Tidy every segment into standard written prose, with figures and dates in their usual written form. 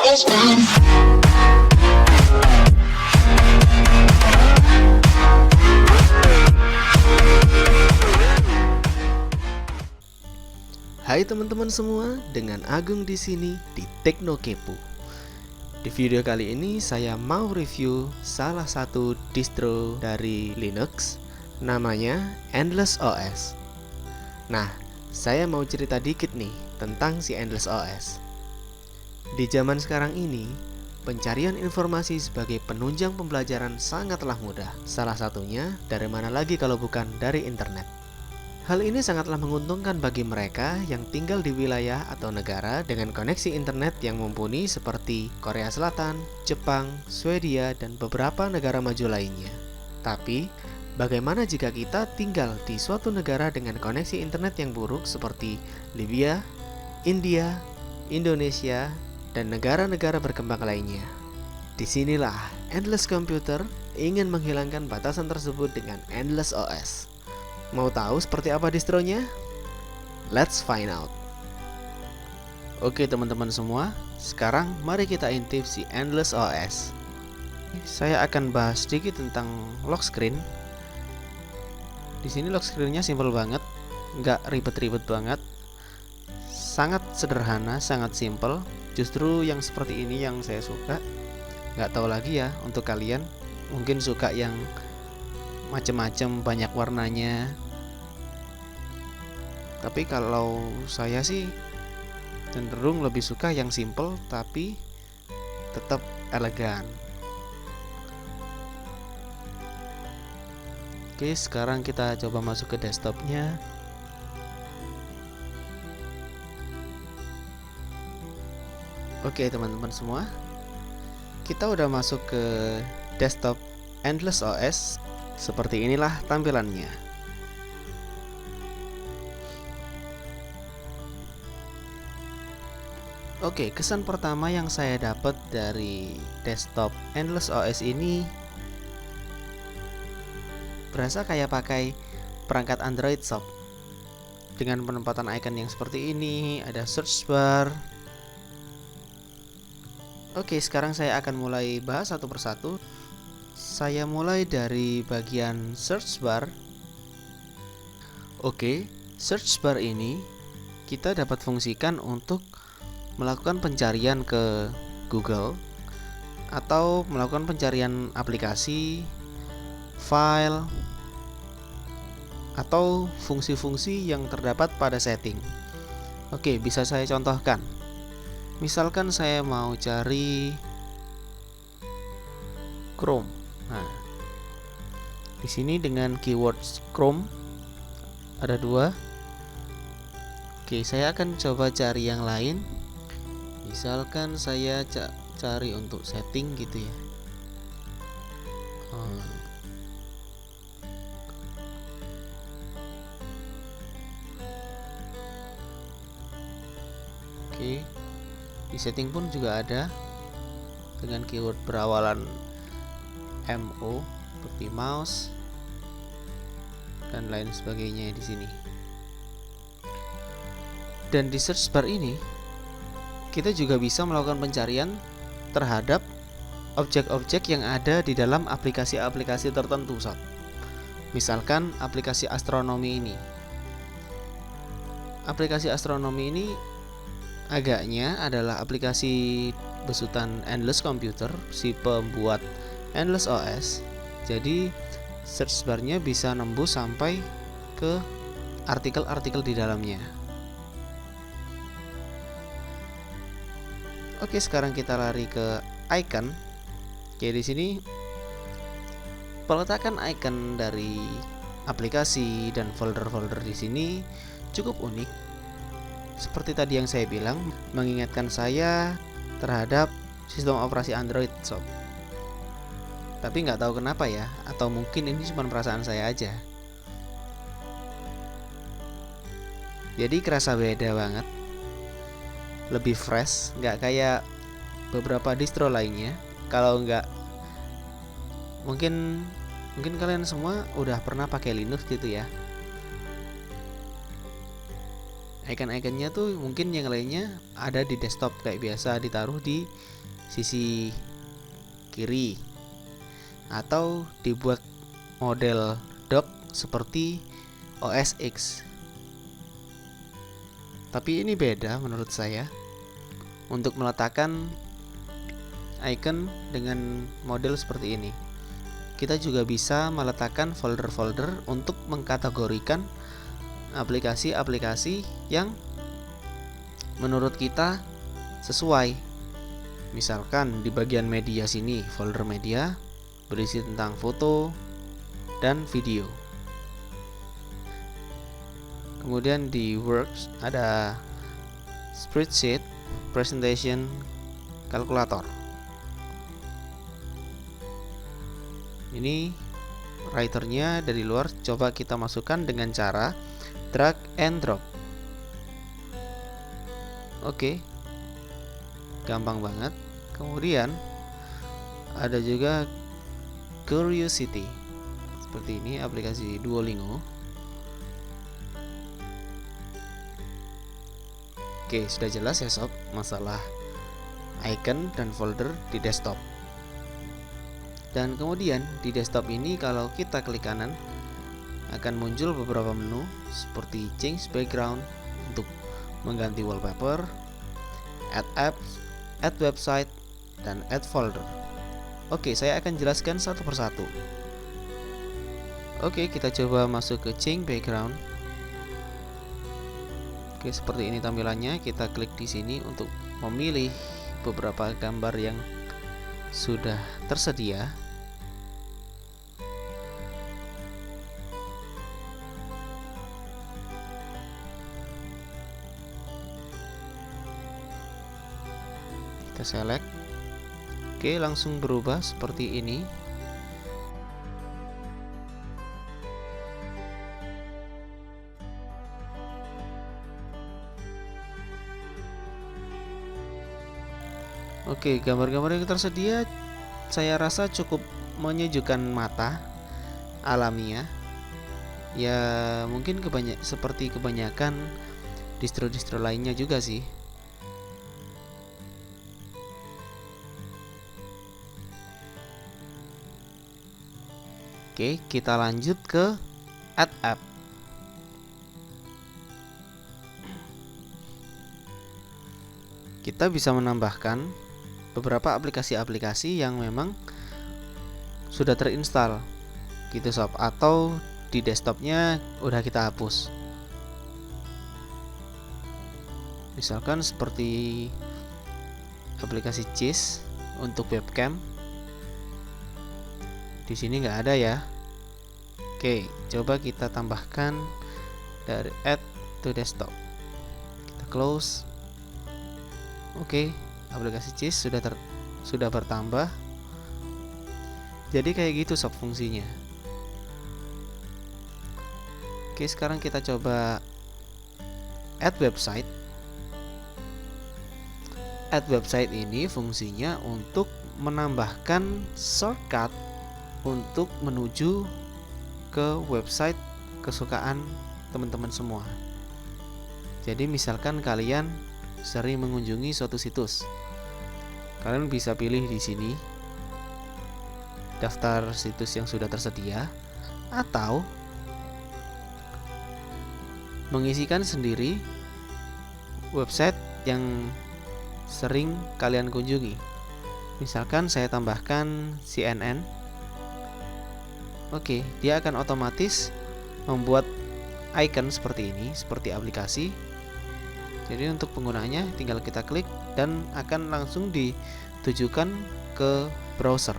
Hai teman-teman semua, dengan Agung di sini di Tekno Kepo. Di video kali ini saya mau review salah satu distro dari Linux, namanya Endless OS. Nah, saya mau cerita dikit nih tentang si Endless OS. Di zaman sekarang ini, pencarian informasi sebagai penunjang pembelajaran sangatlah mudah. Salah satunya dari mana lagi kalau bukan dari internet. Hal ini sangatlah menguntungkan bagi mereka yang tinggal di wilayah atau negara dengan koneksi internet yang mumpuni seperti Korea Selatan, Jepang, Swedia, dan beberapa negara maju lainnya. Tapi, bagaimana jika kita tinggal di suatu negara dengan koneksi internet yang buruk seperti Libya, India, Indonesia, dan negara-negara berkembang lainnya? Disinilah Endless Computer ingin menghilangkan batasan tersebut dengan Endless OS. Mau tahu seperti apa distronya? Let's find out. Oke teman-teman semua, sekarang mari kita intip si Endless OS. Saya akan bahas sedikit tentang lock screen. Di sini lock screen-nya simple banget, nggak ribet-ribet banget, sangat sederhana, sangat simple. Justru yang seperti ini yang saya suka. Nggak tahu lagi ya untuk kalian, mungkin suka yang macam-macam, banyak warnanya. Tapi kalau saya sih cenderung lebih suka yang simple tapi tetap elegan. Oke, sekarang kita coba masuk ke desktopnya. Oke teman-teman semua, kita udah masuk ke desktop Endless OS. Seperti inilah tampilannya. Oke, kesan pertama yang saya dapat dari desktop Endless OS ini berasa kayak pakai perangkat Android shop. Dengan penempatan icon yang seperti ini, ada search bar. Oke, sekarang saya akan mulai bahas satu persatu. Saya mulai dari bagian search bar. Oke, search bar ini kita dapat fungsikan untuk melakukan pencarian ke Google atau melakukan pencarian aplikasi, file, atau fungsi-fungsi yang terdapat pada setting. Oke, bisa saya contohkan. Misalkan saya mau cari Chrome. Nah, di sini dengan keyword Chrome ada dua. Oke, saya akan coba cari yang lain. Misalkan saya cari untuk setting gitu ya. Oke, di setting pun juga ada dengan keyword berawalan MO seperti mouse dan lain sebagainya di sini. Dan di search bar ini kita juga bisa melakukan pencarian terhadap objek-objek yang ada di dalam aplikasi-aplikasi tertentu, sob. Misalkan aplikasi astronomi ini. Aplikasi astronomi ini agaknya adalah aplikasi besutan Endless Computer, si pembuat Endless OS. Jadi search bar-nya bisa nembus sampai ke artikel-artikel di dalamnya. Oke, sekarang kita lari ke icon. Oke, di sini peletakan icon dari aplikasi dan folder-folder di sini cukup unik. Seperti tadi yang saya bilang, mengingatkan saya terhadap sistem operasi Android, sob. Tapi nggak tahu kenapa ya, atau mungkin ini cuma perasaan saya aja. Jadi kerasa beda banget, lebih fresh, nggak kayak beberapa distro lainnya. Kalau nggak, mungkin kalian semua udah pernah pakai Linux gitu ya. Icon-iconnya tuh mungkin yang lainnya ada di desktop kayak biasa, ditaruh di sisi kiri atau dibuat model dock seperti OS X. Tapi ini beda menurut saya untuk meletakkan icon dengan model seperti ini. Kita juga bisa meletakkan folder-folder untuk mengkategorikan aplikasi-aplikasi yang menurut kita sesuai. Misalkan di bagian media sini, folder media berisi tentang foto dan video. Kemudian di works ada spreadsheet, presentation, kalkulator. Ini writernya dari luar, coba kita masukkan dengan cara drag and drop. Oke, gampang banget. Kemudian ada juga Curiosity, seperti ini aplikasi Duolingo. Oke, sudah jelas ya sob masalah icon dan folder di desktop. Dan kemudian di desktop ini kalau kita klik kanan akan muncul beberapa menu seperti change background untuk mengganti wallpaper, add apps, add website, dan add folder. Oke, saya akan jelaskan satu persatu. Oke, kita coba masuk ke change background. Oke, seperti ini tampilannya. Kita klik di sini untuk memilih beberapa gambar yang sudah tersedia. Kita select. Oke, langsung berubah seperti ini. Oke, gambar-gambar yang tersedia saya rasa cukup menyejukkan mata, alamiah. Ya, mungkin seperti kebanyakan distro-distro lainnya juga sih. Oke, kita lanjut ke add app. Kita bisa menambahkan beberapa aplikasi-aplikasi yang memang sudah terinstall gitu sob, atau di desktopnya udah kita hapus. Misalkan seperti aplikasi Cheese untuk webcam. Di sini nggak ada ya. Oke, coba kita tambahkan dari add to desktop. Kita close. Oke, aplikasi Cheese sudah bertambah. Jadi kayak gitu sob fungsinya. Oke, sekarang kita coba add website. Add website ini fungsinya untuk menambahkan shortcut untuk menuju ke website kesukaan teman-teman semua. Jadi misalkan kalian sering mengunjungi suatu situs, kalian bisa pilih di sini daftar situs yang sudah tersedia, atau mengisikan sendiri website yang sering kalian kunjungi. Misalkan saya tambahkan CNN. Oke, dia akan otomatis membuat icon seperti ini, seperti aplikasi. Jadi untuk penggunanya tinggal kita klik dan akan langsung ditujukan ke browser.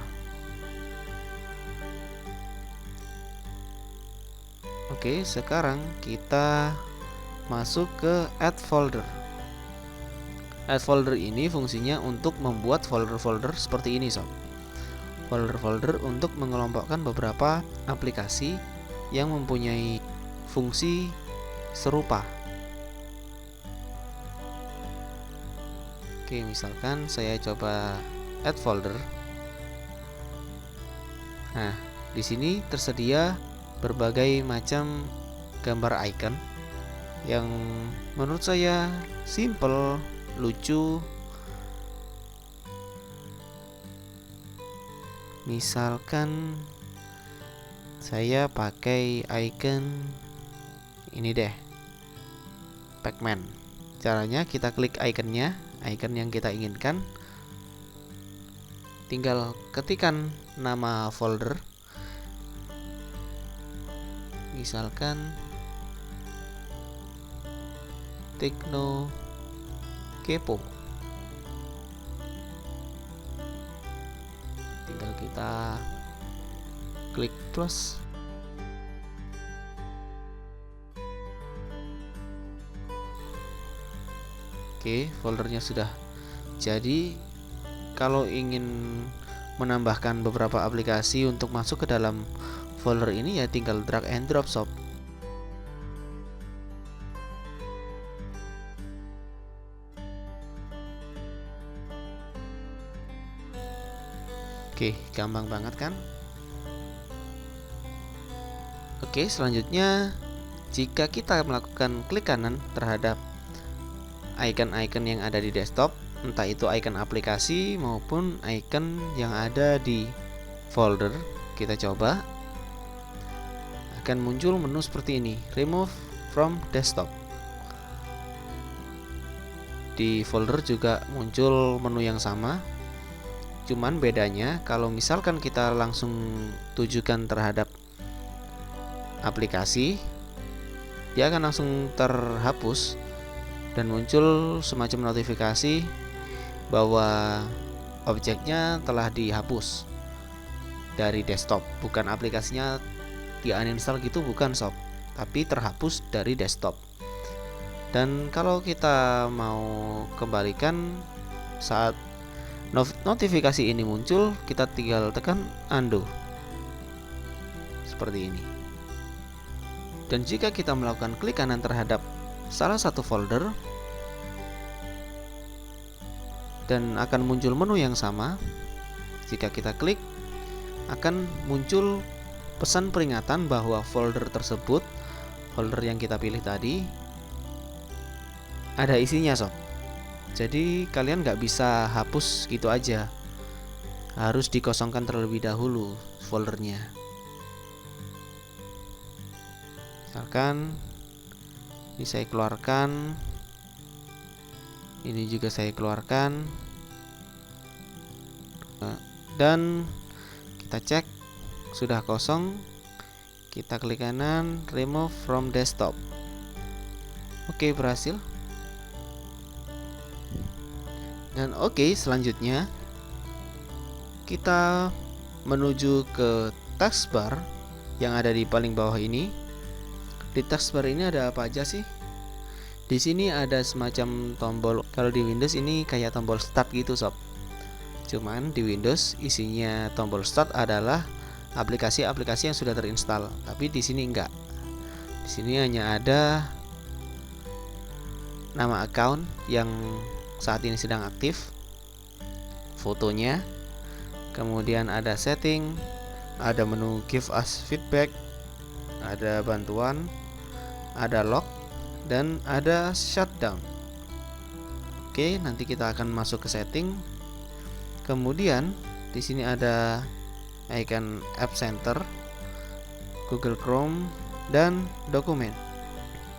Oke, sekarang kita masuk ke add folder. Add folder ini fungsinya untuk membuat folder-folder seperti ini sob. Folder-folder untuk mengelompokkan beberapa aplikasi yang mempunyai fungsi serupa. Oke, misalkan saya coba add folder. Nah, di sini tersedia berbagai macam gambar icon. yang menurut saya simple, lucu. Misalkan saya pakai icon ini deh, Pac-Man. Caranya kita klik ikonnya, icon yang kita inginkan, tinggal ketikkan nama folder, misalkan TeknoKepo. Tinggal kita klik plus. Oke, foldernya sudah jadi. Kalau ingin menambahkan beberapa aplikasi untuk masuk ke dalam folder ini, ya tinggal drag and drop sob. Oke, gampang banget kan? Oke, selanjutnya jika kita melakukan klik kanan terhadap icon-icon yang ada di desktop, entah itu icon aplikasi maupun icon yang ada di folder, kita coba, akan muncul menu seperti ini, remove from desktop. Di folder juga muncul menu yang sama, cuman bedanya kalau misalkan kita langsung tujukan terhadap aplikasi, dia akan langsung terhapus dan muncul semacam notifikasi bahwa objeknya telah dihapus dari desktop. Bukan aplikasinya di uninstall gitu, bukan sob, tapi terhapus dari desktop. Dan kalau kita mau kembalikan saat notifikasi ini muncul, kita tinggal tekan undo seperti ini. Dan jika kita melakukan klik kanan terhadap salah satu folder, dan akan muncul menu yang sama, jika kita klik akan muncul pesan peringatan bahwa folder tersebut, folder yang kita pilih tadi, ada isinya sob. Jadi kalian nggak bisa hapus gitu aja, harus dikosongkan terlebih dahulu foldernya. Misalkan ini saya keluarkan, ini juga saya keluarkan, dan kita cek sudah kosong. Kita klik kanan, remove from desktop. Oke, berhasil. Dan oke, selanjutnya kita menuju ke taskbar yang ada di paling bawah ini. Di taskbar ini ada apa aja sih? Di sini ada semacam tombol. Kalau di Windows ini kayak tombol start gitu sob. Cuman di Windows isinya tombol start adalah aplikasi-aplikasi yang sudah terinstall. Tapi di sini enggak. Di sini hanya ada nama account yang saat ini sedang aktif, fotonya, kemudian ada setting, ada menu give us feedback, ada bantuan, ada log, dan ada shutdown. Oke, nanti kita akan masuk ke setting. Kemudian di sini ada icon App Center, Google Chrome, dan dokumen.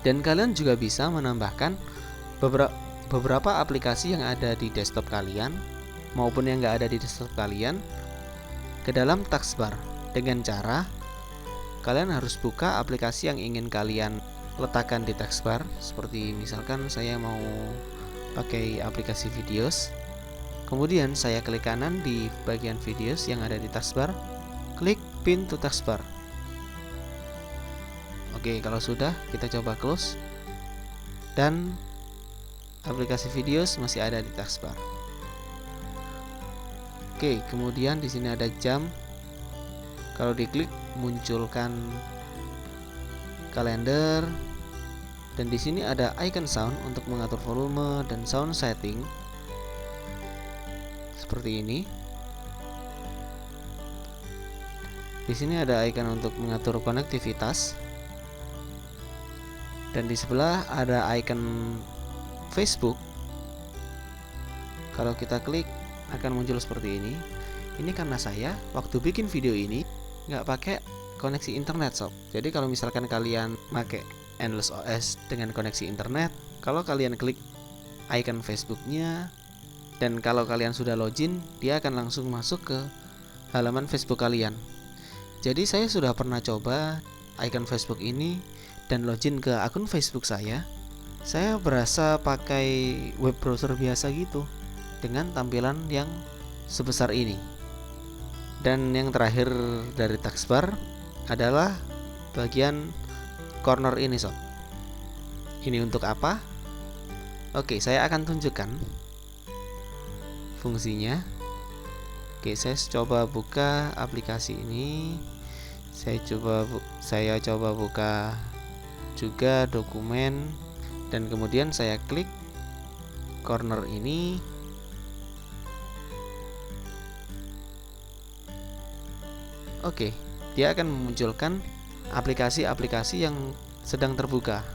Dan kalian juga bisa menambahkan beberapa aplikasi yang ada di desktop kalian maupun yang nggak ada di desktop kalian ke dalam taskbar dengan cara kalian harus buka aplikasi yang ingin kalian letakkan di taskbar. Seperti misalkan saya mau pakai aplikasi videos, kemudian saya klik kanan di bagian videos yang ada di taskbar, klik pin to taskbar. Oke, kalau sudah kita coba close, dan aplikasi videos masih ada di taskbar. Oke, kemudian di sini ada jam. Kalau diklik munculkan kalender, dan di sini ada icon sound untuk mengatur volume dan sound setting seperti ini. Di sini ada icon untuk mengatur konektivitas. Dan di sebelah ada icon Facebook. Kalau kita klik akan muncul seperti ini. Ini karena saya waktu bikin video ini nggak pakai koneksi internet sob. Jadi kalau misalkan kalian pakai Endless OS dengan koneksi internet, kalau kalian klik icon Facebooknya dan kalau kalian sudah login, dia akan langsung masuk ke halaman Facebook kalian. Jadi saya sudah pernah coba icon Facebook ini dan login ke akun Facebook saya. Saya berasa pakai web browser biasa gitu dengan tampilan yang sebesar ini. Dan yang terakhir dari taskbar adalah bagian corner ini sob. Ini untuk apa? Oke, saya akan tunjukkan fungsinya. Oke, saya coba buka aplikasi ini. Saya coba buka juga dokumen dan kemudian saya klik corner ini. Oke, dia akan memunculkan aplikasi-aplikasi yang sedang terbuka.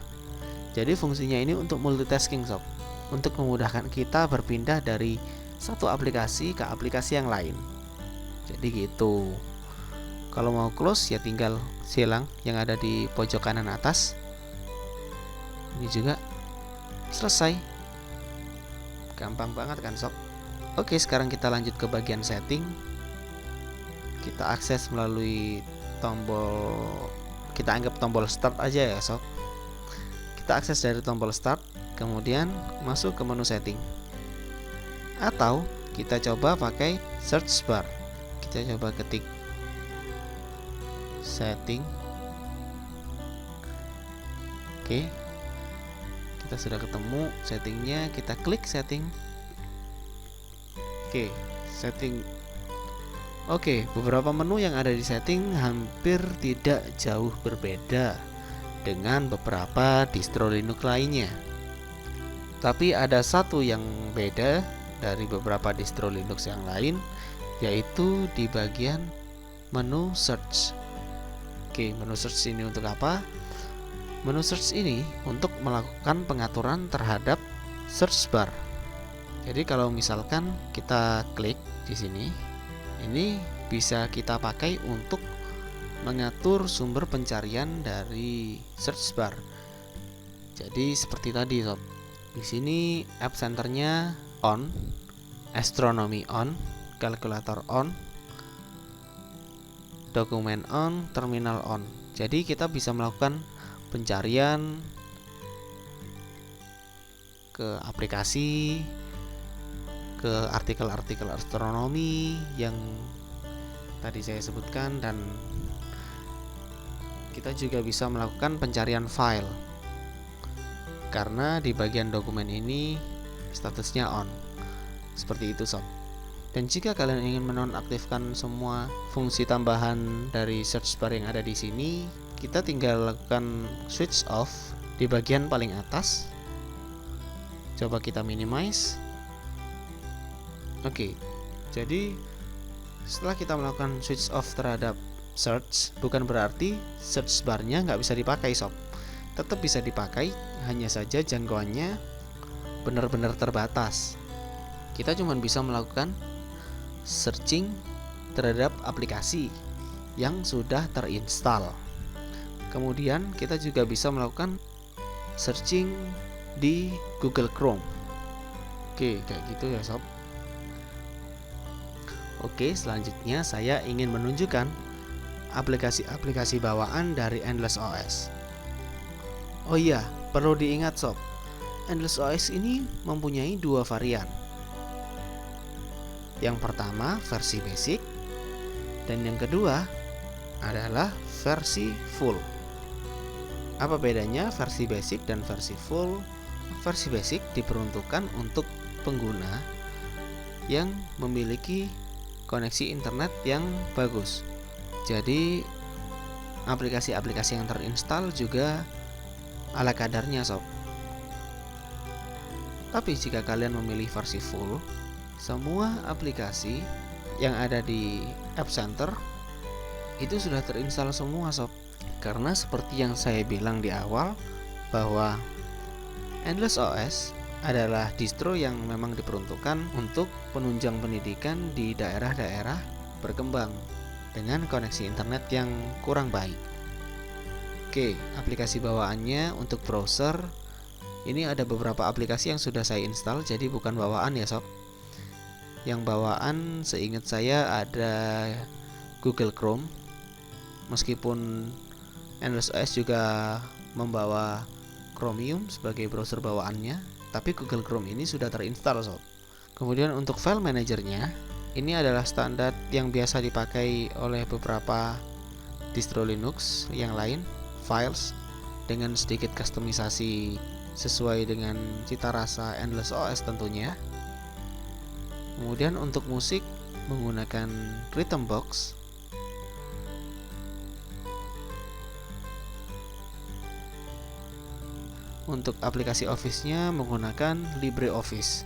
Jadi fungsinya ini untuk multitasking sob, untuk memudahkan kita berpindah dari satu aplikasi ke aplikasi yang lain. Jadi gitu. Kalau mau close ya tinggal silang yang ada di pojok kanan atas. Ini juga selesai. Gampang banget kan sob. Oke, sekarang kita lanjut ke bagian setting. Kita akses melalui tombol, kita anggap tombol start aja ya sob. Kita akses dari tombol start, kemudian masuk ke menu setting. Atau kita coba pakai search bar. Kita coba ketik setting. Oke, kita sudah ketemu settingnya. Kita klik setting. Oke, setting. Oke, beberapa menu yang ada di setting hampir tidak jauh berbeda dengan beberapa distro Linux lainnya. Tapi ada satu yang beda dari beberapa distro Linux yang lain, yaitu di bagian menu search. Oke, menu search ini untuk apa? Menu search ini untuk melakukan pengaturan terhadap search bar. Jadi kalau misalkan kita klik di sini, ini bisa kita pakai untuk mengatur sumber pencarian dari search bar. Jadi seperti tadi sob. Di sini app centernya on, astronomy on, kalkulator on, dokumen on, terminal on. Jadi kita bisa melakukan pencarian ke aplikasi, ke artikel-artikel astronomi yang tadi saya sebutkan, dan kita juga bisa melakukan pencarian file karena di bagian dokumen ini statusnya on. Seperti itu sob. Dan jika kalian ingin menonaktifkan semua fungsi tambahan dari search bar yang ada di sini, kita tinggal lakukan switch off di bagian paling atas. Coba kita minimize. Oke, jadi setelah kita melakukan switch off terhadap search, bukan berarti search barnya nggak bisa dipakai sob. Tetap bisa dipakai, hanya saja jangkauannya benar-benar terbatas. Kita cuma bisa melakukan searching terhadap aplikasi yang sudah terinstall. Kemudian kita juga bisa melakukan searching di Google Chrome. Oke, kayak gitu ya sob. Oke, selanjutnya saya ingin menunjukkan aplikasi-aplikasi bawaan dari Endless OS. Oh iya, perlu diingat sob, Endless OS ini mempunyai dua varian. Yang pertama versi basic, dan yang kedua adalah versi full. Apa bedanya versi basic dan versi full? Versi basic diperuntukkan untuk pengguna yang memiliki koneksi internet yang bagus. Jadi aplikasi-aplikasi yang terinstall juga ala kadarnya sob. Tapi jika kalian memilih versi full, semua aplikasi yang ada di App Center itu sudah terinstall semua sob. Karena seperti yang saya bilang di awal, bahwa Endless OS adalah distro yang memang diperuntukkan untuk penunjang pendidikan di daerah-daerah berkembang dengan koneksi internet yang kurang baik. Oke, aplikasi bawaannya untuk browser, ini ada beberapa aplikasi yang sudah saya install, jadi bukan bawaan ya sob. Yang bawaan seingat saya ada Google Chrome, meskipun Endless OS juga membawa Chromium sebagai browser bawaannya, tapi Google Chrome ini sudah terinstall sob. Kemudian untuk file manajernya, ini adalah standar yang biasa dipakai oleh beberapa distro Linux yang lain, files dengan sedikit kustomisasi sesuai dengan cita rasa Endless OS tentunya. Kemudian untuk musik menggunakan Rhythmbox. Untuk aplikasi Office-nya menggunakan LibreOffice.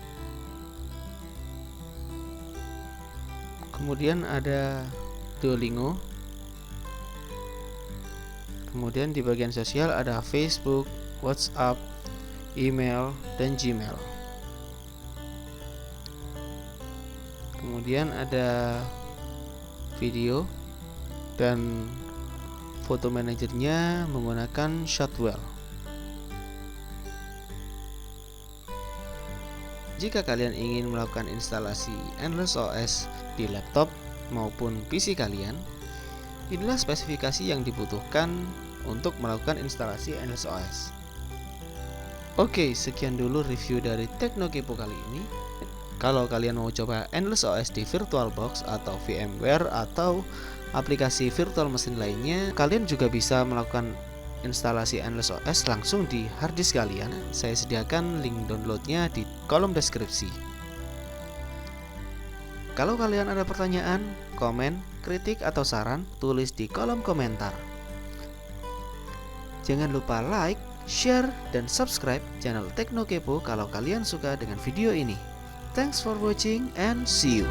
Kemudian ada Duolingo. Kemudian di bagian sosial ada Facebook, WhatsApp, email, dan Gmail. Kemudian ada video dan foto manajernya menggunakan Shotwell. Jika kalian ingin melakukan instalasi Endless OS di laptop maupun PC kalian, inilah spesifikasi yang dibutuhkan untuk melakukan instalasi Endless OS. Oke, sekian dulu review dari Teknokepo kali ini. Kalau kalian mau coba Endless OS di VirtualBox atau VMware atau aplikasi virtual mesin lainnya, kalian juga bisa melakukan instalasi Endless OS langsung di harddisk kalian. Saya sediakan link downloadnya di kolom deskripsi. Kalau kalian ada pertanyaan, komen, kritik, atau saran, tulis di kolom komentar. Jangan lupa like, share, dan subscribe channel Teknokepo kalau kalian suka dengan video ini. Thanks for watching and see you.